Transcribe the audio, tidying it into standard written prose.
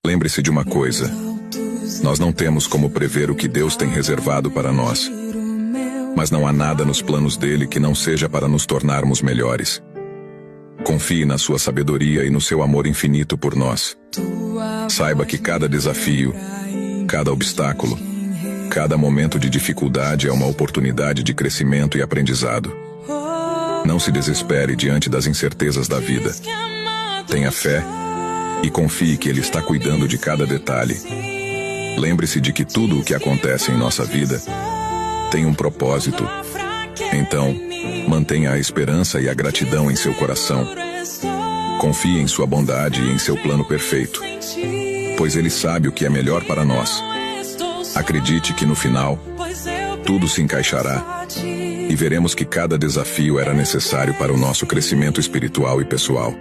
Lembre-se de uma coisa: nós não temos como prever o que Deus tem reservado para nós. Mas não há nada nos planos dele que não seja para nos tornarmos melhores. Confie na sua sabedoria e no seu amor infinito por nós. Saiba que cada desafio, cada obstáculo, cada momento de dificuldade é uma oportunidade de crescimento e aprendizado. Não se desespere diante das incertezas da vida. Tenha fé e confie que Ele está cuidando de cada detalhe. Lembre-se de que tudo o que acontece em nossa vida tem um propósito. Então, mantenha a esperança e a gratidão em seu coração. Confie em sua bondade e em seu plano perfeito, pois Ele sabe o que é melhor para nós. Acredite que no final, tudo se encaixará e veremos que cada desafio era necessário para o nosso crescimento espiritual e pessoal.